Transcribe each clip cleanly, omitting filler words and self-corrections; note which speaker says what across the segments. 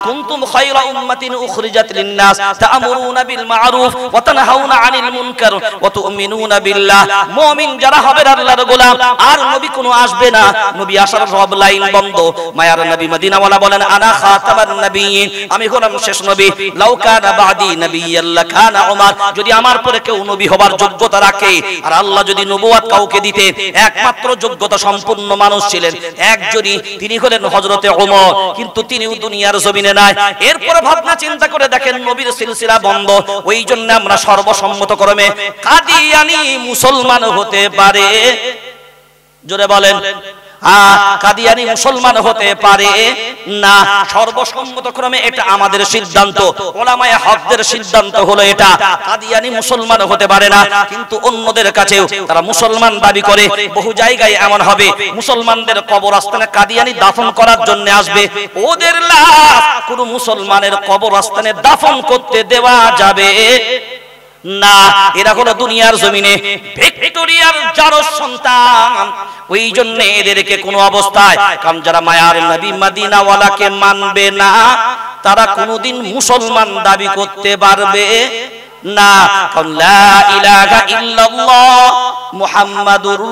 Speaker 1: কুনতুম খায়রা উম্মাতিন উখরিজাত লিন-নাস তা'মুরুনা বিল মা'রুফ ওয়া তানহাউনা আনিল মুনকার ওয়া তু'মিনুনা বিল্লাহ। মুমিন যারা হবে আল্লাহর গোলাম, আর নবী কোনো আসবে না, নবী আসার সব লাইন বন্ধ। মায়ার নবী মদিনাওয়ালা বলেন আনা খাতামান নবিয়্যিন, আমি হলাম শেষ নবী। লাউ কানা বাদি নবিয়্যান লাকানা উমর, যদি আমার পরে কেউ নবী হবার যোগ্যতা রাখে, আর আল্লাহ যদি নবুয়ত কাউকে দিতেন, একমাত্র যোগ্যতা সম্পন্ন মানুষ ছিলেন একজনই, তিনি হলেন হযরতে ওমর। কিন্তু তিনিও দুনিয়ার জমিনে নাই। এরপরে ভাবনা চিন্তা করে দেখেন নবীর সিলসিলা বন্ধ। ওই জন্য আমরা সর্বসম্মতক্রমে কাদিয়ানী মুসলমান হতে পারে, জোরে বলেন কাদিয়ানী মুসলমান হতে পারে না। সর্বসম্মতক্রমে এটা আমাদের সিদ্ধান্ত, উলামায়ে হকদের সিদ্ধান্ত হলো এটা, কাদিয়ানী মুসলমান হতে পারে না। কিন্তু অন্যদের কাছেও তারা মুসলমান দাবি করে। বহু জায়গায় এমন হবে মুসলমানদের কবরস্থানে কাদিয়ানী দাফন করার জন্য আসবে, ওদের লাশ কোন মুসলমানের কবরস্থানে দাফন করতে দেওয়া যাবে না। এরা হলো দুনিয়ার জমিনে ভিক্টোরিয়ার জারজ সন্তান। ওই জন্য এদেরকে কোনো অবস্থায়, কারণ যারা মায়ার নবী মদিনাওয়ালাকে মানবে না, তারা কোনোদিন মুসলমান দাবি করতে পারবে না। কারণ লা ইলাহা ইল্লাল্লাহ মুহাম্মাদুর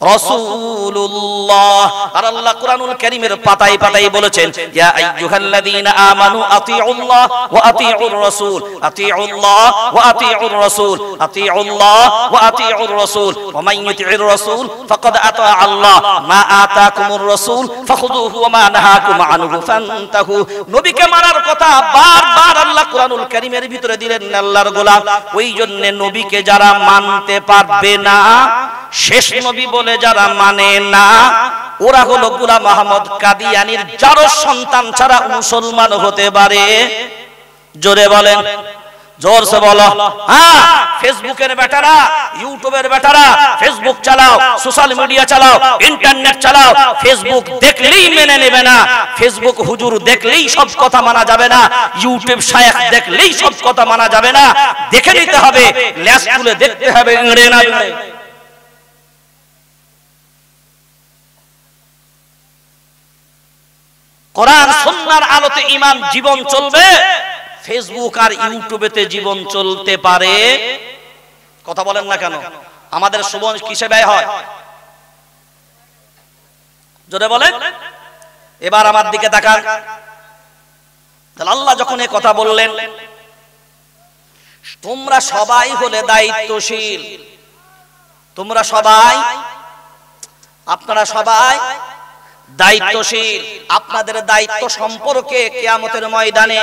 Speaker 1: রাসূলুল্লাহ। আর আল্লাহ কুরআনুল কারীমের পাতায় পাতায় বলেছেন ইয়া আইয়ুহাল্লাযীনা আমানু আতিউল্লাহ ওয়া আতিউর রাসূল, আতিউল্লাহ ওয়া আতিউর রাসূল, আতিউল্লাহ ওয়া আতিউর রাসূল, ওয়া মান ইউতি'র রাসূল ফাকাদ আতা আল্লাহ, মা আতাকুমুর রাসূল ফাখুযুহু ওয়া মা নাহাকুম আনহু ফান্তাহু। নবীকে মানার কথা বারবার আল্লাহ কুরআনুল কারীমের ভিতরে দিলেন আল্লাহর গোলাম। ওই জন্য নবীকে যারা মানতে পারবে না, শেষ নবী বলে যারা মানে না, ওরা হলো গোলাম আহমদ কাদিয়ানীর জারজ সন্তান ছাড়া মুসলমান হতে পারে। জোরে বলেন, জোরসে বলো। হ্যাঁ, ফেসবুকের বেটারা, ইউটিউবের বেটারা, ফেসবুক চালাও, সোশ্যাল মিডিয়া চালাও, ইন্টারনেট চালাও, ফেসবুক দেখলেই মেনে নেবে না, ফেসবুক হুজুর দেখলেই সব কথা মানা যাবে না, ইউটিউব শায়েখ দেখলেই সব কথা মানা যাবে না। দেখে নিতে হবে, ল্যাস তুলে দেখতে হবে, এড়ে না এড়ে। কোরআন সুন্নাহর আলোতে ঈমান জীবন চলবে, ফেসবুক আর ইউটিউবেতে জীবন চলতে পারে? কথা বলেন না কেন? আমাদের সময় কিসে ব্যয় হয়? জোরে বলেন। এবার আমার দিকে তাকান। তাহলে আল্লাহ যখন এই কথা বললেন, তোমরা সবাই হলে দায়িত্বশীল, তোমরা সবাই, আপনারা সবাই দায়িত্বশীল। আপনাদের দায়িত্ব সম্পর্কে কিয়ামতের ময়দানে,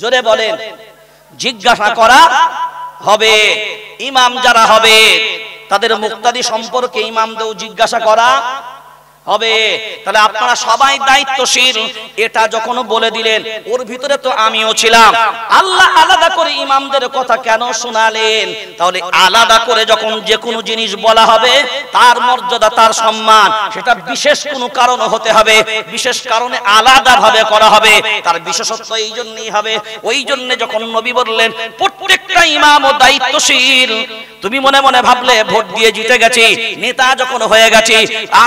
Speaker 1: জোরে বলেন, জিজ্ঞাসা করা হবে। ইমাম যারা হবে তাদের মুক্তাদি সম্পর্কে ইমামদেরও জিজ্ঞাসা করা হবে। তাহলে আপনারা সবাই দায়িত্বশীল, এটা যখন বলে দিলেন, ওর ভিতরে তো আমিও ছিলাম। আল্লাহ আলাদা করে ইমামদের কথা কেন শোনালেন? তাহলে আলাদা করে যখন যে কোনো জিনিস বলা হবে, তার মর্যাদা, তার সম্মান, সেটা বিশেষ কোনো কারণ হতে হবে, বিশেষ কারণে আলাদা ভাবে করা হবে, তার বিশেষত্ব এই জন্যই হবে। ওই জন্য যখন নবী বললেন প্রত্যেকটা ইমামও দায়িত্বশীল। তুমি মনে মনে ভাবলে ভোট দিয়ে জিতে গেছি, নেতা যখন হয়ে গেছি,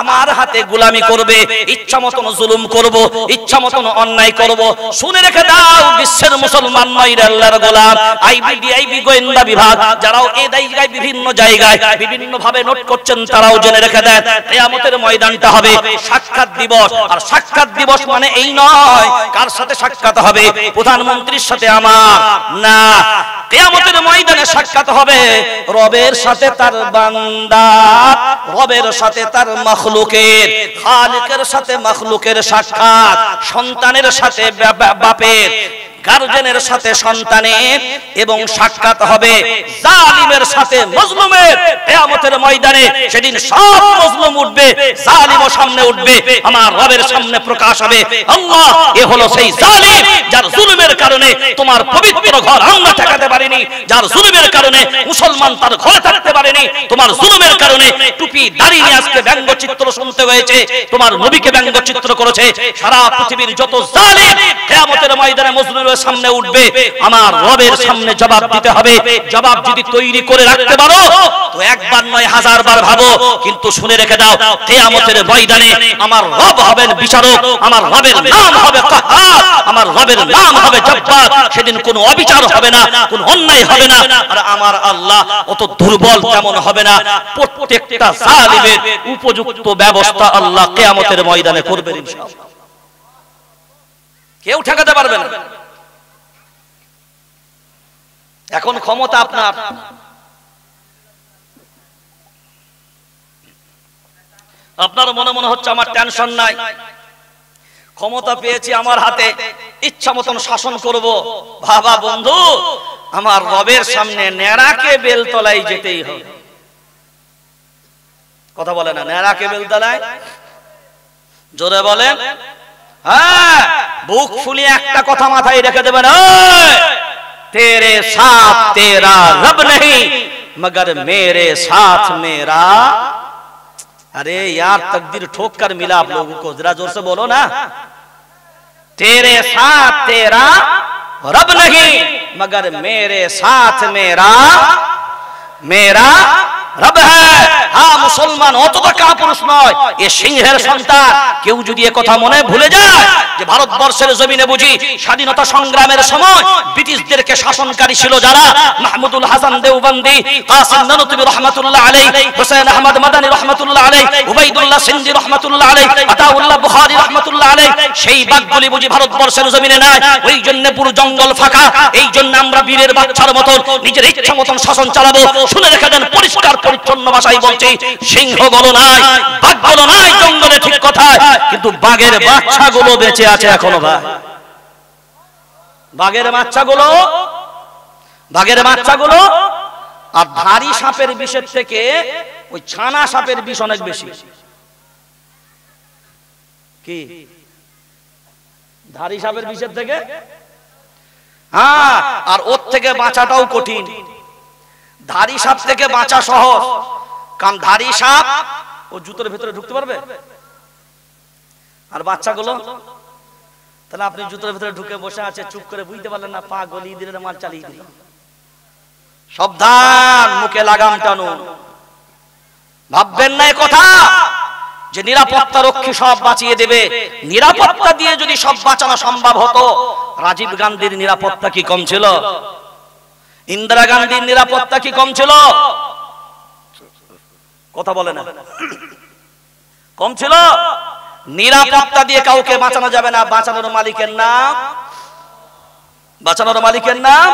Speaker 1: আমার হাতে গোলামি করবে, ইচ্ছা মতন জুলুম করব, ইচ্ছা মতন অন্যায় করব। শুনে রেখে দাও, বিশ্বের মুসলমান নয় আল্লাহর গোলাম। আইবি গোয়েন্দা বিভাগ যারাও এই জায়গায় বিভিন্ন জায়গায় বিভিন্ন ভাবে নোট করছেন, তারাও জেনে রেখে দেন, কিয়ামতের ময়দানটা হবে সাক্ষাৎ দিবস। আর সাক্ষাৎ দিবস মানে এই নয় কার সাথে সাক্ষাৎ হবে, প্রধানমন্ত্রীর সাথে আমার না। কিয়ামতের ময়দানে সাক্ষাৎ হবে রবের সাথে তার বান্দা, রবের সাথে তার মাখলুকের, খালিকের সাথে মাখলুকের সাক্ষাৎ, সন্তানের সাথে বাপের, গার্জেনের সাথে সন্তানের, এবং সাক্ষাৎ হবে জালিমের সাথে মজলুমের। কিয়ামতের ময়দানে সেদিন সব মজলুম উঠবে, জালিমও সামনে উঠবে, আমার রবের সামনে প্রকাশ হবে। আল্লাহ, এ হলো সেই জালিম যার জুলুমের কারণে তোমার পবিত্র ঘর আমরা ঠেকাতে পারিনি, যার জুলুমের কারণে মুসলমান তার ঘরে থাকতে পারেনি, তোমার জুলুমের কারণে টুপি দাড়ি নিয়ে আজকে ব্যঙ্গচিত্র শুনতে হয়েছে, তোমার নবীকে ব্যঙ্গচিত্র করেছে। সারা পৃথিবীর যত জালিম কিয়ামতের ময়দানে মজলুমের সামনে উঠবে, আমার রবের সামনে জবাব দিতে হবে। জবাব যদি তৈরি করে রাখতে পারো তো একবার নয় হাজার বার ভাবো, কিন্তু শুনে রেখে দাও, কিয়ামতের ময়দানে আমার রব হবেন বিচারক, আমার রবের নাম হবে কাহ্হার। আমার রবের নাম হবে জব্বার। সেদিন কোনো অবিচার হবে না, কোনো অন্যায় হবে না, আর আমার আল্লাহ অত দুর্বল তেমন হবে না। প্রত্যেকটা জালিমের উপযুক্ত ব্যবস্থা আল্লাহ কিয়ামতের ময়দানে করবেন ইনশাআল্লাহ। কেউ ঠেকাতে পারবে না। এখন ক্ষমতা আপনার। আপনার মনে হচ্ছে আমার টেনশন নাই, ক্ষমতা পেয়েছি আমার হাতে, ইচ্ছা মতন শাসন করব। বাবা বন্ধু, আমার রবের সামনে নেড়াকে বেলতলায় যেতেই হবে। কথা বলে না, নেড়াকে বেলতলায়, জোরে বলেন। হ্যাঁ, বুক ফুলিয়ে একটা কথা মাথায় রেখে দেবেন, तेरे साथ तेरा रब नहीं मगर मेरे साथ मेरा। अरे यार तकदीर ठोक कर मिला आप लोगों को, जरा जोर से बोलो ना। तेरे साथ तेरा रब नहीं मगर मेरे साथ मेरा मेरा रब है। हाँ मुसलमान অত তো কাপুরুষ নয়, এ সিংহের সন্তান। কেউ যদি এ কথা মনে ভুলে যায় যে ভারতবর্ষের জমিনে বুঝি স্বাধীনতা সংগ্রামের সময় ব্রিটিশদেরকে শাসনকারী ছিল যারা, মাহমুদুল হাসান দেওবন্দি, কাসিম নানুতুবি রহমাতুল্লাহ আলাইহি, হোসেন আহমদ মাদানী রহমাতুল্লাহ আলাইহি, উবাইদুল্লাহ সিন্ধি রহমাতুল্লাহ আলাইহি, আতাউল্লাহ বুখারী রহমাতুল্লাহ আলাইহি, সেই বাঘগুলি বুঝি ভারতবর্ষের জমিনে নাই। ওই জন্য পুরো জঙ্গল ফাঁকা। এই জন্য আমরা বীরের বাচ্চার মতন নিজের ইচ্ছা মতন শাসন চালাবো। শুনে রেখে দেন, পরিষ্কার পরিচ্ছন্ন ভাষায় বলছি, সিংহগুলো নাই, বাঘগুলো নাই জঙ্গলে, ঠিক কথা, কিন্তু বাঘের বাচ্চাগুলো বেঁচে আছে এখনো। ভাই, বাঘের বাচ্চাগুলো আর ধারী সাপের বিষের থেকে ওই ছানা সাপের বিষ অনেক বেশি। কি ধারী সাপের বিষের থেকে? হ্যাঁ, আর ওর থেকে বাঁচাটাও কঠিন। ধারী সাপ থেকে বাঁচা সহজ, কারণ ধারী সাপ ও জুতোর ভেতরে ঢুকতে পারবে, আর বাচ্চাগুলো তাহলে আপনি জুতোর ভেতরে ঢুকে বসে আছে, চুপ করে বুঝতে পারলেন না, পা গলিয়ে দিলেন, মাল চালিয়ে দিলেন। সাবধান, মুখে লাগাম টানুন। ভাববেন না কথা যে নিরাপত্তা রক্ষী সব বাঁচিয়ে দেবে। নিরাপত্তা দিয়ে যদি সব বাঁচানো সম্ভব হতো, রাজীব গান্ধীর নিরাপত্তা কি কম ছিল? ইন্দিরা গান্ধীর নিরাপত্তা কি কম ছিল? কথা বলে না, কম ছিল? নিরাপত্তা দিয়ে কাউকে বাঁচানো যাবে না। বাঁচানোর মালিকের নাম, বাঁচানোর মালিকের নাম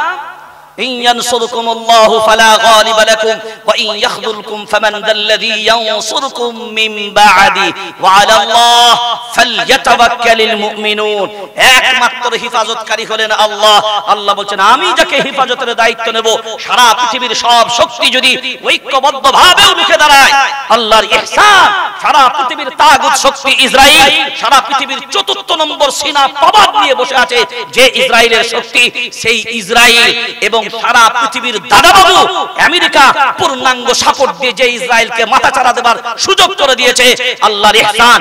Speaker 1: إن ينصركم الله فلا غالب لكم وإن يخذلكم فمن ذا الذي ينصركم من بعده وعلى الله فليتوكل المؤمنون। একমাত্র হিফাজতকারী হলেন আল্লাহ। আল্লাহ বলেন, আমি যাকে হিফাজতের দায়িত্ব নেব, সারা পৃথিবীর সব শক্তি যদি ঐক্যবদ্ধভাবে উঠে দাঁড়ায়, আল্লাহর ইহসান, সারা পৃথিবীর তাগুত শক্তি ইসরাইল, সারা পৃথিবীর চতুর্থ নম্বর সেনা প্রভাব নিয়ে বসে আছে যে ইসরায়েলের শক্তি, সেই ইসরায়েল এবং সারা পৃথিবীর দাদাবাবু আমেরিকা পূর্ণাঙ্গ সাপোর্ট দিয়ে যে ইসরায়েলকে মাথাচাড়া দেবার সুযোগ করে দিয়েছে আল্লাহর ইহসান।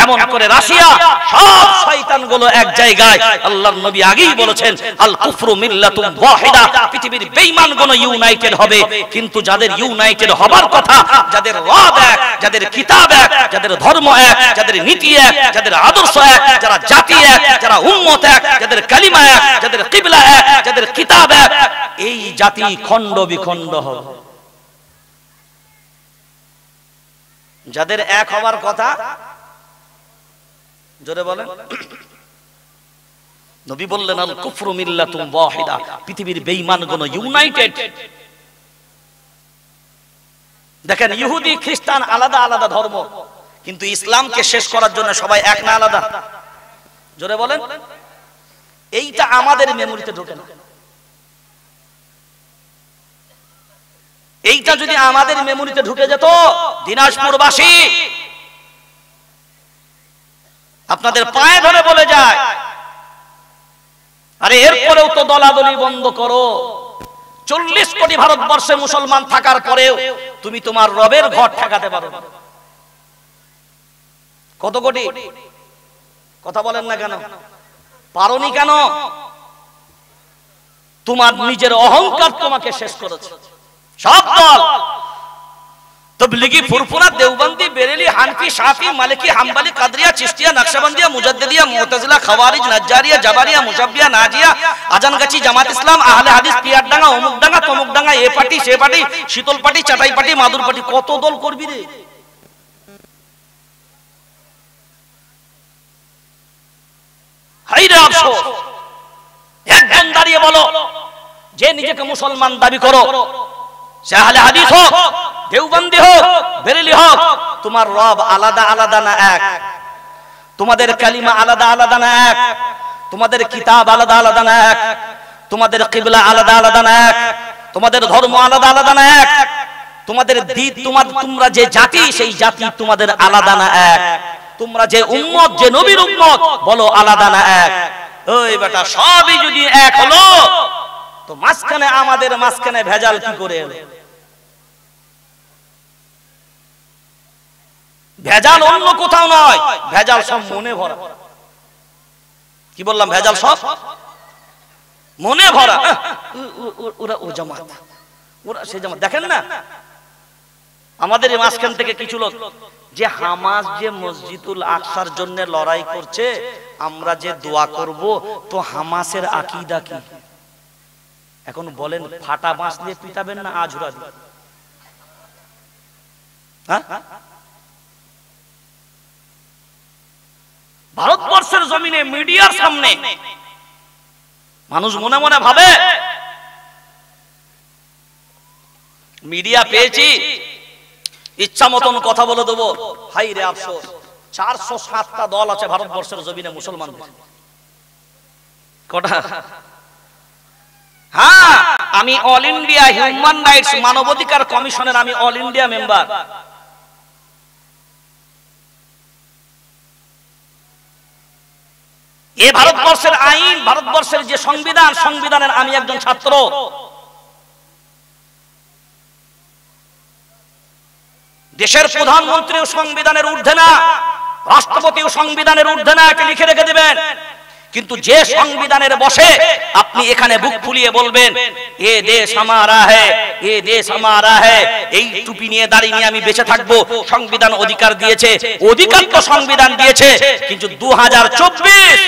Speaker 1: এমন করে রাশিয়া, সব শয়তানগুলো এক জায়গায়। আল্লাহর নবী আগেই বলেছেন, আল কুফরু মিল্লাতুন ওয়াহিদা, পৃথিবীর বেঈমানগুলো ইউনাইটেড হবে, কিন্তু যাদের ইউনাইটেড হবার কথা, যাদের রব এক, যাদের কিতাব এক, যাদের ধর্ম এক, যাদের নীতি এক, যাদের আদর্শ এক, যারা জাতি এক, যারা উম্মত এক, যাদের কালিমা এক, যাদের কিবলা এক, যাদের কিতাব এক, এই জাতি খণ্ড বিখণ্ড হবে। যাদের এক হবার কথা, জোরে বলেন, নবী বললেন, আল কুফরু মিল্লাতুন ওয়াহিদা, পৃথিবীর বেঈমানগণ ইউনাইটেড। দেখেন, ইহুদি খ্রিস্টান আলাদা আলাদা ধর্ম, কিন্তু ইসলামকে শেষ করার জন্য সবাই এক না আলাদা? জোরে বলেন। এইটা আমাদের মেমোরিতে ঢোকে না। এইটা যদি আমাদের মেমোরিতে ঢুকে যেত, দিনাজপুরবাসী আপনাদের পায়ে ধরে বলে যায়, আরে এরপরেও তো দলাদলি বন্ধ করো। 40 কোটি ভারতবর্ষে মুসলমান থাকার পরেও তুমি তোমার রবের ঘর ঠেকাতে পারো না। কত কোটি? কথা বলেন না কেন? পারোনি কেন? তোমার নিজের অহংকার তোমাকে শেষ করেছে। সব দল তবলিগি, ফুরফুরা, দেওবন্দি, বেরেলি, হানফি, শাফি, মালিকি, হাম্বলি, কাদরিয়া, চিশতিয়া, নকশবন্দিয়া, মুজাদ্দিদিয়া, মুতাজিলা, খাওয়ারিজ, নাজ্জারিয়া, জাবারিয়া, মুশাব্বিয়া, নাজিয়া, আজানগাছি, জামাত ইসলাম, আহলে হাদিস, পিয়ারডাঙ্গা, অমুকডাঙ্গা, তমুকডাঙ্গা, এ পার্টি সে পার্টি, শীতল পার্টি, চাটাই পার্টি, মাদুর পার্টি, কত দল করবি রে? হাইরে আফসোস, একজন দাঁড়িয়ে বলো যে নিজেকে মুসলমান দাবি করো, সে আহলে হাদিস হোক, দেওবন্দি হোক, বেরেলি হোক, তোমার রব আলাদা আলাদা না এক? তোমাদের কালিমা আলাদা আলাদা না এক? তোমাদের কিতাব আলাদা আলাদা না এক? তোমাদের কিবলা আলাদা আলাদা না এক? তোমাদের ধর্ম আলাদা আলাদা না এক? তোমাদের দ্বীপ, তোমরা যে জাতি, সেই জাতি তোমাদের আলাদা না এক? তোমরা যে উম্মত, যে নবীর উম্মত, বলো আলাদা না এক? ওই বেটা, সবই যদি এক হলো তো মাঝখানে, আমাদের মাঝখানে ভেজাল কি করে এলো? ভেজাল অন্য কোথাও নয়, ভেজাল সব মনে ভরা। কি বললাম? ভেজাল সব মনে ভরা। ওরা ও জামাত, ওরা সে জামাত। দেখেন না আমাদের মাঝখান থেকে কিছু লোক যে হামাস যে মসজিদুল আকসার জন্য লড়াই করছে, আমরা যে দোয়া করব, তো হামাসের আকীদা কি? এখন বলেন, ফাটা বাঁশ দিয়ে পিটাবেন না আজুরা দিয়ে? হ্যাঁ, ভারতবর্ষের জমিনে মিডিয়ার সামনে মানুষ মনে মনে ভাবে মিডিয়া পেয়েছি, ইচ্ছা মতন কথা বলে দেবো। হাই রে আফসোস, 407টা দল আছে ভারতবর্ষের জমিনে মুসলমানদের। কটা? হ্যাঁ, আমি অল ইন্ডিয়া হিউম্যান রাইটস, মানবাধিকার কমিশনের আমি অল ইন্ডিয়া মেম্বার। এ ভারতবর্ষের আইন, ভারতবর্ষের যে সংবিধান, সংবিধানের আমি একজন ছাত্র। দেশের প্রধানমন্ত্রীও সংবিধানের ঊর্ধ্বে না, রাষ্ট্রপতিও সংবিধানের ঊর্ধ্বে না, একে লিখে রেখে দিবেন। কিন্তু যে সংবিধানের বসে আপনি এখানে বুক ফুলিয়ে বলবেন এ দেশ আমারা হ্যায়, এ দেশ আমারা হ্যায়, এই টুপি নিয়ে দাঁড়িয়ে নিয়ে আমি বেঁচে থাকবো, সংবিধান অধিকার দিয়েছে। অধিকার তো সংবিধান দিয়েছে, কিন্তু 2024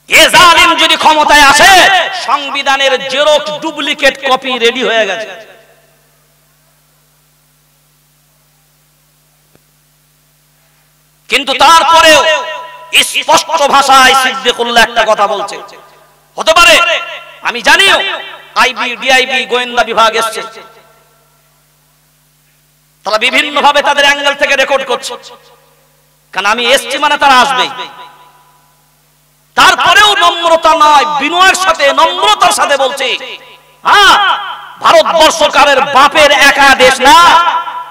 Speaker 1: এ জালিম যদি ক্ষমতায় আসে, সংবিধানের জেরক্স ডুপ্লিকেট কপি রেডি হয়ে গেছে। কিন্তু তারপরেও স্পষ্ট ভাষায় সিদ্দিকুল্লাহ একটা কথা বলছে, হতে পারে আমি জানিও আইবি, ডিআইবি, গোয়েন্দা বিভাগ এসছে, তারা বিভিন্ন ভাবে তাদের অ্যাঙ্গেল থেকে রেকর্ড করছে, কারণ আমি এসছি মানে তারা আসবে। তারপরেও নম্রতা নয়, বিনয়ের সাথে, নম্রতার সাথে বলছে, হ্যাঁ, ভারতবর্ষ কারের বাপের একা দেশ না।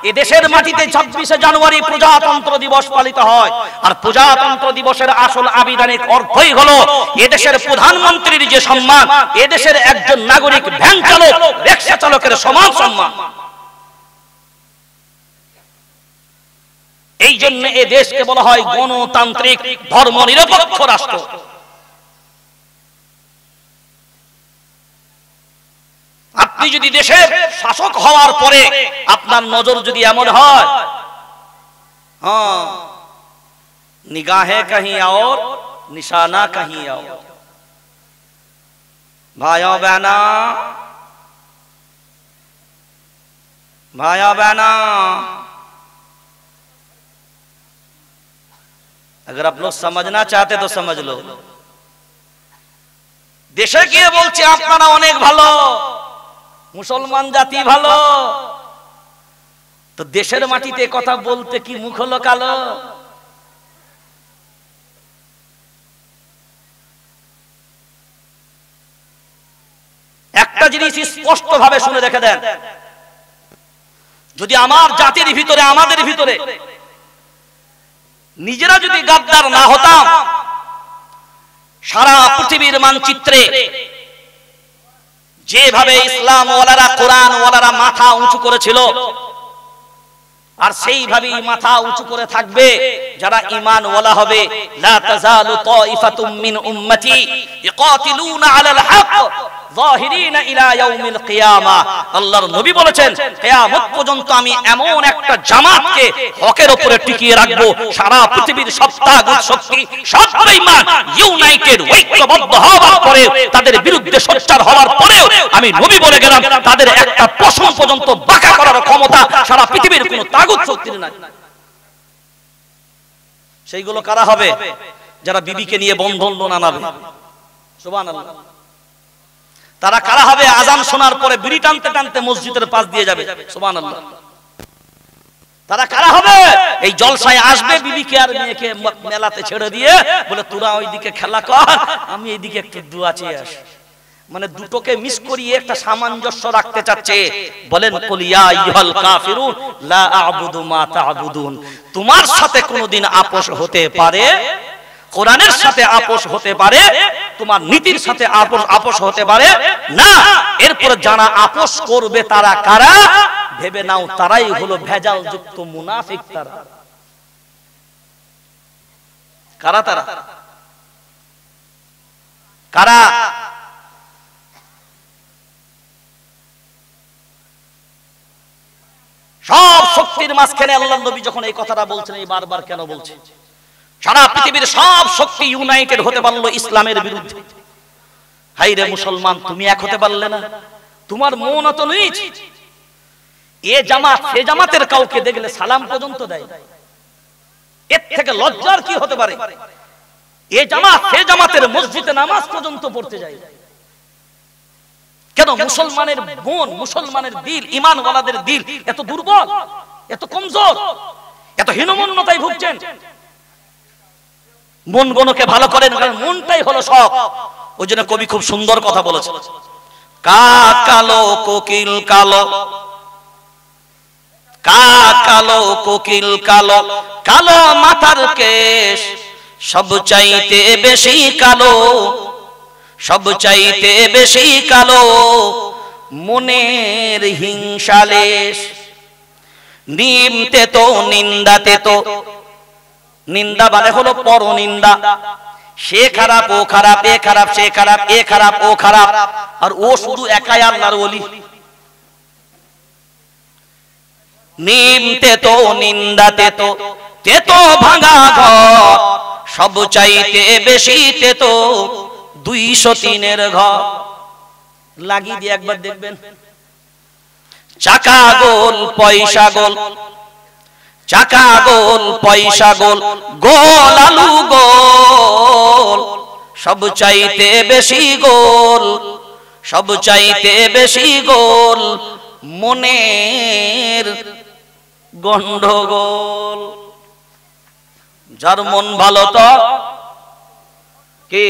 Speaker 1: এ দেশের মাটিতে 26শে জানুয়ারি প্রজাতন্ত্র দিবস পালিত হয়, আর প্রজাতন্ত্র দিবসের আসল আবিধানিক অর্থই হলো এদেশের প্রধানমন্ত্রীর যে সম্মান, এদেশের একজন নাগরিক, ভ্যান চালক, রিকশা চালকের সমান সম্মান। এই জন্য এ দেশকে বলা হয় গণতান্ত্রিক ধর্মনিরপেক্ষ রাষ্ট্র। আপনি যদি দেশের শাসক হওয়ার পরে আপনার নজর যদি এমন হয়, হ্যাঁ, নিগাহে কहीं और निशाना कहीं और, भाइयों बहना, भाइयों बहना, अगर आप लोग समझना चाहते तो समझ लो। দেশে গিয়ে বলছে আপনারা অনেক ভালো, মুসলমান জাতি ভালো, তো দেশের মাটিতে কথা বলতে কি মুখ হলো কালো? একটা জিনিস স্পষ্ট ভাবে শুনে রেখে দেন, যদি আমার জাতির ভিতরে, আমাদের ভিতরে নিজেরা যদি গাদ্দার না হতাম, সারা পৃথিবীর মানচিত্রে যেভাবে ইসলাম ওয়ালারা, কোরআন ওয়ালারা মাথা উঁচু করেছিল, আর সেইভাবেই মাথা উঁচু করে থাকবে যারা ঈমান ওয়ালা হবে। লা তাযালু তাইফাতুম মিন উম্মতি ইয়াকাতিলুনা আলাল হক যাহিরিনা ইলা ইয়াউমিল কিয়ামা। আল্লাহর নবী বলেছেন কিয়ামত পর্যন্ত আমি এমন একটা জামাতকে হকের উপরে টিকিয়ে রাখবো, সারা পৃথিবীর সব তাগুত শক্তি, সব বেঈমান ইউনাইটেড ঐক্যবদ্ধ হওয়ার পরে, তাদের বিরুদ্ধে সোচ্চার হওয়ার পরেও আমি নবী বলে গেলাম তাদের একটা পশম পর্যন্ত বাঁকা করার ক্ষমতা সারা পৃথিবীর কোনো তাগুত শক্তির নাই। সেইগুলো কারা হবে? যারা বিবিকে নিয়ে বন্ধন বানাবে। সুবহানাল্লাহ। তারা কারা হবে? আজান শোনার পরে বিড়ি টানতে টানতে মসজিদের পাশ দিয়ে যাবে। সুবহানাল্লাহ। তারা কারা হবে? এই জলসায় আসবে, বিবিকে আর মেয়েকে মেলাতে ছেড়ে দিয়ে বলে তোরা ওইদিকে খেলা কর, আমি এইদিকে একটু দোয়া চেয়ে আসি। মানে দুটোকে মিস করিয়ে একটা সামঞ্জস্য রাখতে চাচ্ছে। বলেন কুল ইয়া আইয়ুহাল কাফিরুন লা আ'বুদু মা তা'বুদুন। তোমার সাথে কোনোদিন আপোষ হতে পারে, কোরআনের সাথে আপোষ হতে পারে, তোমার নীতির সাথে আপোষ হতে পারে না। এরপর যারা আপোষ করবে তারা কারা? ভেবে নাও তারাই হলো ভেজাল যুক্ত মুনাফিক। তারা কারা? তারা কারা? সব শক্তির মাঝখানে আল্লাহর নবী যখন এই কথাটা বলছেন, এই বারবার কেন বলছেন? সারা পৃথিবীর সব শক্তি ইউনাইটেড হতে পারলো ইসলামের বিরুদ্ধে। হাই রে মুসলমান, তুমি এক হতে পারলে না? তোমার মন অত নিচ। এ জামাত সে জামাতের কাউকে দেখলে সালাম পর্যন্ত দেয়। এর থেকে লজ্জার কি হতে পারে? এ জামাত সে জামাতের মসজিদে নামাজ পর্যন্ত পড়তে যায়। কেন? মুসলমানের মন, মুসলমানের দিল, ঈমানওয়ালাদের দিল এত দুর্বল, এত কমজোর, এত হীনমন্যতায় ভুগছেন। মন গণকে ভালো করেন, কারণ মনটাই হলো সব। ওই জন্য কবি খুব সুন্দর কথা বলেছেন, কাক কালো কোকিল কালো, কাক কালো কোকিল কালো, কালো মাথার কেশ সব চাইতে বেশি কালো, সব চাইতে বেশি কালো মনের হিংসালেশ। নিমতে তো নিন্দাতে তো, নিন্দা মানে হলো পরনিন্দা। সে খারাপ, ও খারাপ, এ খারাপ, সে খারাপ, এ খারাপ, ও খারাপ, আর ও শুধু একাই আল্লাহর ওলি। নিমতে তো নিন্দাতে তো, তেতো ভাঙা ঘর সব চাইতে বেশি তেতো 203-এর ঘর। লাগিয়ে দিয়ে একবার দেখবেন। চাকা গোল পয়সা গোল, চাকা গোল পয়সা গোল, গোল আলু গোল সব চাইতে বেশি গোল, সব চাইতে বেশি গোল মনের গন্ডগোল। যার মন ভালো তো কি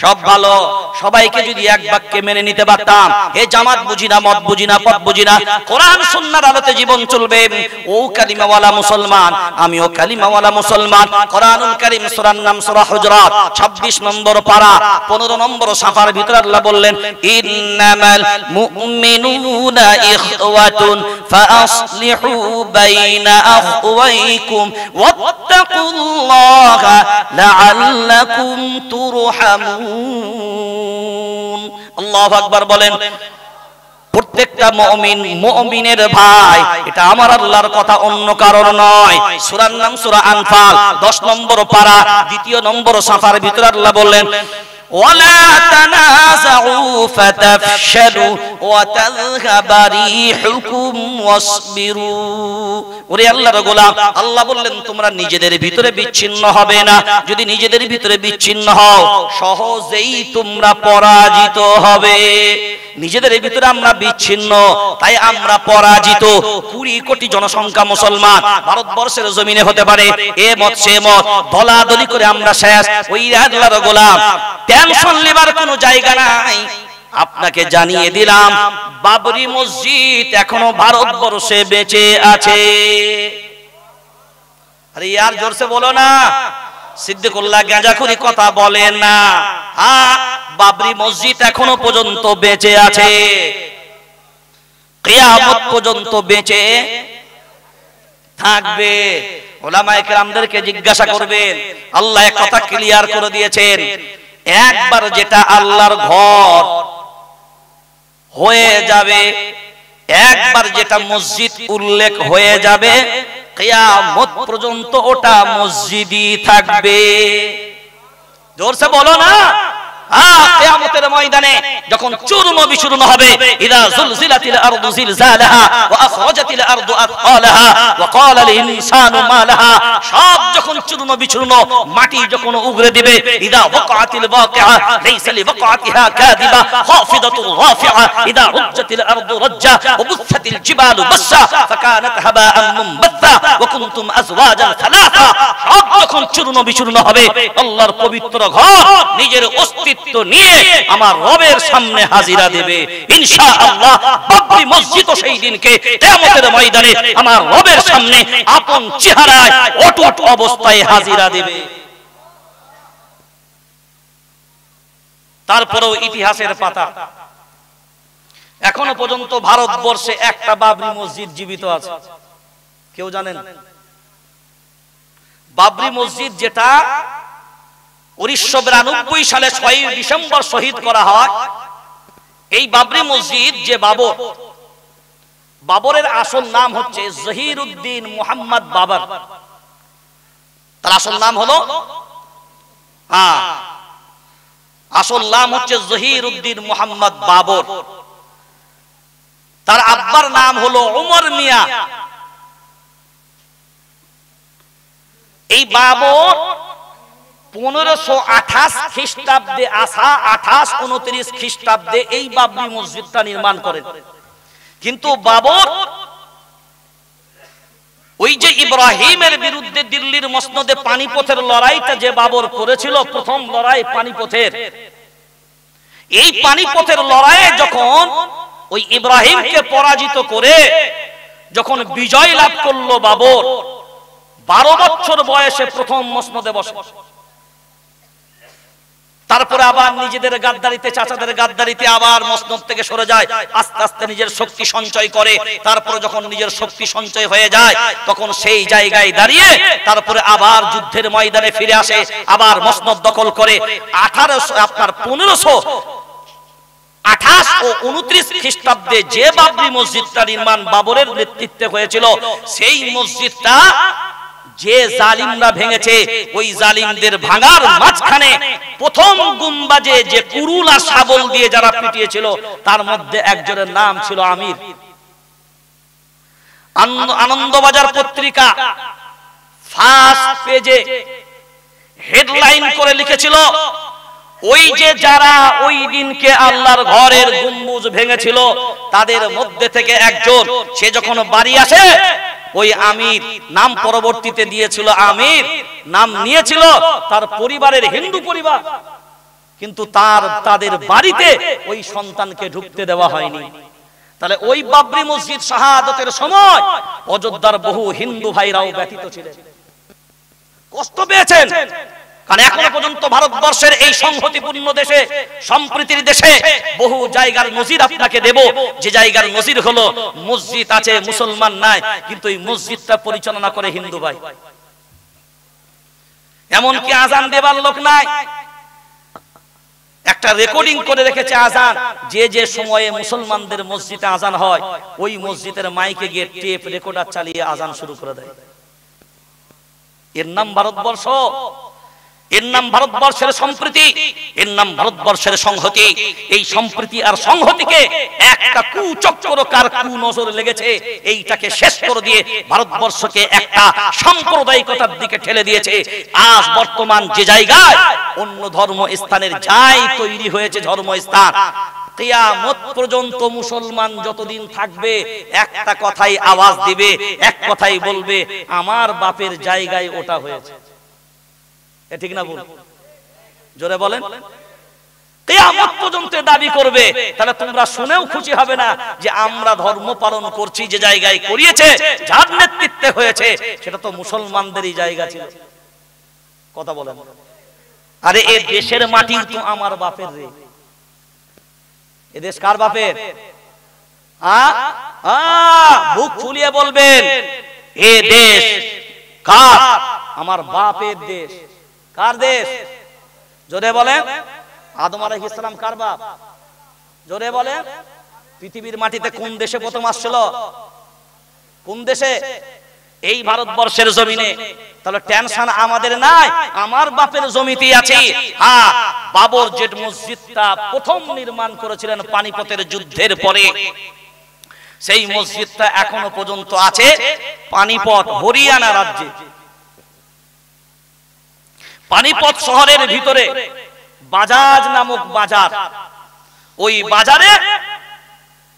Speaker 1: সব ভালো। সবাইকে যদি এক বাক্যে মেনে নিতে পারতাম, হে জামাত বুঝি না, মত বুঝি না, পথ বুঝি না, কোরআন সুন্নাহর আলোতে জীবন চলবে, ও কালিমাওয়ালা মুসলমান, আমিও কালিমাওয়ালা মুসলমান। কোরআনুল কারীম সূরার নাম সূরা হুজুরাত 26 নম্বর পারা 15 নম্বর সাফার ভিতরে আল্লাহ বললেন, ইন্নামাল মুমিনুনা ইখওয়াতুন ফাআসলিহু বাইনা আখওয়াইকুম ওয়াত্তাকুল্লাহা লাআল্লাকুম তুরহামুন। আল্লাহু আকবার বলেন। প্রত্যেকটা মুমিন মুমিনের ভাই, এটা আমার আল্লাহর কথা, অন্য কারোর নয়। সূরার নাম সূরা আনফাল 10 নম্বর পারা 2 নম্বর সাফার ভিতরে আল্লাহ বললেন, ওয়ালা তানাযাউ ফাতাফশালু ওয়া তাযহাবা রিহুকুম ওয়াসবিরু। ওরে আল্লাহর গোলাম, আল্লাহ বললেন তোমরা নিজেদের ভিতরে বিচ্ছিন্ন হবে না। যদি নিজেদের ভিতরে বিচ্ছিন্ন হও, সহজেই তোমরা পরাজিত হবে। নিজেদের ভিতরে আমরা বিচ্ছিন্ন, তাই আমরা পরাজিত। 20 কোটি জনসংখ্যা মুসলমান ভারতবর্ষের জমিনে হতে পারে, এ মত সে মত, দলাদলি করে আমরা শেষ। ওই আল্লাহর গোলাম, টেনশন নেবার কোনো জায়গা নাই। আপনাকে জানিয়ে দিলাম, বাবরি মসজিদ এখনো ভারতবর্ষে বেঁচে আছে। আরে यार জোরসে বলো না। সিদ্দিকুল্লাহ গাঁজাখুরি কথা বলেন না। হ্যাঁ, বাবরি মসজিদ এখনো পর্যন্ত বেঁচে আছে, কিয়ামত পর্যন্ত বেঁচে থাকবে। উলামায়ে কেরামদেরকে জিজ্ঞাসা করবেন, আল্লাহ এক কথা ক্লিয়ার করে দিয়েছেন, একবার যেটা আল্লাহর ঘর, হয়ে যাবে, একবার যেটা মসজিদ উল্লেখ হয়ে যাবে কিয়ামত পর্যন্ত ওটা মসজিদই থাকবে। জোরসে বলো না। কিয়ামতের ময়দানে যখন চূর্ণ বিচূর্ণ হবে, ইদা যুলজিলাতিল আরদু জিলজালাহা ওয়া আখরাজাতিল আরদু আথকালাহা ওয়া ক্বালা লিল ইনসানু মা লাহা, সব যখন চূর্ণ বিচূর্ণ, মাটি যখন উগরে দিবে, ইদা ওয়াকাতিল ওয়াকিআ লাইসা লিওয়াকাতিহা কাযিবা খাফিদাতুর রাফিআ ইদা রুজ্জাতিল আরদু রাজ্জা ওয়া বুসাতিল জিবালু বাসসা ফাকানাত হাবাআন মুনবাত্তা ওয়া কুনতুম আজওয়াজান সালাসা, সব যখন চূর্ণ বিচূর্ণ হবে, আল্লাহর পবিত্র ঘর নিজের অস্তিত্ব নিয়ে আমার রবের সামনে হাজিরা দেবে ইনশাআল্লাহ। বাবরি মসজিদ সেই দিনকে কিয়ামতের ময়দানে আমার রবের সামনে আপন চেহারায় অটুট অবস্থায় হাজিরা দেবে। তারপরেও ইতিহাসের পাতা, এখনো পর্যন্ত ভারতবর্ষে একটা বাবরি মসজিদ জীবিত আছে। কেউ জানেন? বাবরি মসজিদ যেটা 1992 সালে 6 ডিসেম্বর শহীদ করা হয়, এই বাবরি মসজিদ যে বাবরের আসল নাম হচ্ছে জহিরউদ্দিন মুহাম্মদ বাবর। তার আসল নাম হলো আসল নাম হচ্ছে জহিরউদ্দিন মুহাম্মদ বাবর। তার আব্বার নাম হলো উমর মিয়া। এই বাবর 1528 খ্রিস্টাব্দে আসা, 28-29 খ্রিস্টাব্দে এই বাবরি মসজিদটা নির্মাণ করেন। কিন্তু বাবর ওই যে ইব্রাহিমের বিরুদ্ধে দিল্লির মসনদে পানিপথের লড়াইটা যে বাবর করেছিল, প্রথম লড়াই পানিপথের, এই পানিপথের লড়াইয়ে যখন ওই ইব্রাহিমকে পরাজিত করে যখন বিজয় লাভ করলো বাবর, 12 বছর বয়সে প্রথম মসনদে বসে। তারপরে আবার নিজেদের গাদ্দারিতে, চাচাদের গাদ্দারিতে আবার মসনদ থেকে সরে যায়, আস্তে আস্তে নিজের শক্তি সঞ্চয় করে। তারপরে যখন নিজের শক্তি সঞ্চয় হয়ে যায়, তখন সেই জায়গায় দাঁড়িয়ে তারপরে আবার যুদ্ধের ময়দানে ফিরে আসে, আবার মসনদ দখল করে। 1528 ও 29 খ্রিস্টাব্দে যে বাবরি মসজিদটা নির্মাণ বাবরের নেতৃত্বে হয়েছিল, সেই মসজিদটা যে জালিমরা ভেঙেছে, ওই জালিমদের ভাঙার মাঝখানে প্রথম গুম্বাজে যে কুরুল আর শাবল দিয়ে যারা পিটিয়েছিল, তার মধ্যে একজনের নাম ছিল আমির। আনন্দবাজার পত্রিকা ফার্স্ট পেজে হেডলাইন করে লিখেছিল, ওই যে যারা ওই দিনকে আল্লাহর ঘরের গম্বুজ ভেঙেছিল, তাদের মধ্যে থেকে একজন, সে যখন বাড়ি আসে, ওই আমির নাম পরবর্তীতে দিয়েছিল আমির, নাম নিয়েছিল তার পরিবারের হিন্দু পরিবার, কিন্তু তাদের বাড়িতে ওই সন্তানকে ঢুকতে দেওয়া হয়নি। তাহলে ওই বাবরি মসজিদ শাহাদাতের সময় অযোধ্যার বহু হিন্দু ভাইরাও ব্যথিত ছিলেন, কষ্ট পেয়েছেন। কারণ এখনো পর্যন্ত ভারতবর্ষের এই সংহতিপূর্ণ দেশে, সম্প্রীতির দেশে বহু জায়গার নজির আপনাকে দেব, যে জায়গার নজির হলো মসজিদ আছে, মুসলমান নাই, কিন্তু এই মসজিদটা পরিচালনা করে হিন্দু ভাই। এমনকি আজান দেবার লোক নাই, একটা রেকর্ডিং করে রেখেছে আজান, যে সময়ে মুসলমানদের মসজিদে আজান হয়, ওই মসজিদের মাইকে গিয়ে টেপ রেকর্ডার চালিয়ে আজান শুরু করে দেয়। এর নাম ভারতবর্ষ, এর নাম ভারতবর্ষের সম্প্রীতি, এর নাম ভারতবর্ষের সংহতি। এই সম্প্রীতি আর সংহতিকে একটা কুচক্রকার কুনজর লেগেছে, এইটাকে শেষ করে দিয়ে ভারতবর্ষকে একটা সাম্প্রদায়িকতার দিকে ঠেলে দিয়েছে। আজ বর্তমান যে জায়গায় অন্য ধর্ম স্থানের যাই তৈরি হয়েছে ধর্মস্থান, কিয়ামত পর্যন্ত মুসলমান যতদিন থাকবে একটা কথাই আওয়াজ দিবে, এক কথাই বলবে, আমার বাপের জায়গায় ওটা হয়েছে। ঠিক না বল? জোরে বলেন। কিয়ামত পর্যন্ত দাবি করবে। তাহলে তোমরা শুনেও খুশি হবে না যে আমরা ধর্ম পালন করছি, যে জায়গায় করিয়েছে, যার নেতৃত্বে হয়েছে, সেটা তো মুসলমানদেরই জায়গা ছিল। কথা বলেন। আরে এ দেশের মাটি তো আমার বাপের রে। এ দেশ কার বাপের? বুক ফুলিয়ে বলবেন, এ দেশ কার? আমার বাপের দেশ। কার দেশ? জোরে বলেন। আদম আলাইহিস সালাম কার বাপ? জোরে বলেন। পৃথিবীর মাটিতে কোন দেশে প্রথম আসছিল? কোন দেশে? এই ভারতবর্ষের জমিনে। তাহলে টেনশন আমাদের নাই, আমার বাপের জমিতে আছে। হ্যাঁ, বাবর যে মসজিদটা প্রথম নির্মাণ করেছিলেন পানিপথের যুদ্ধের পরে, সেই মসজিদটা এখনো পর্যন্ত আছে পানিপথ, হরিয়ানা রাজ্যে। পানিপথ শহরের ভিতরে বাজাজ নামক বাজার, ওই বাজারে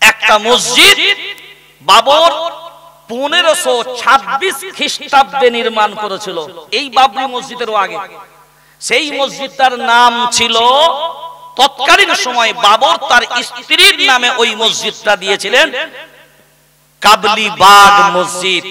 Speaker 1: একটা মসজিদ বাবর 1526 খ্রিস্টাব্দে নির্মাণ করেছিল, এই বাবরি মসজিদেরও আগে। সেই মসজিদটার নাম ছিল, তৎকালীন সময় বাবর তার স্ত্রীর নামে ওই মসজিদটা দিয়েছিলেন কাবলি বাগ মসজিদ।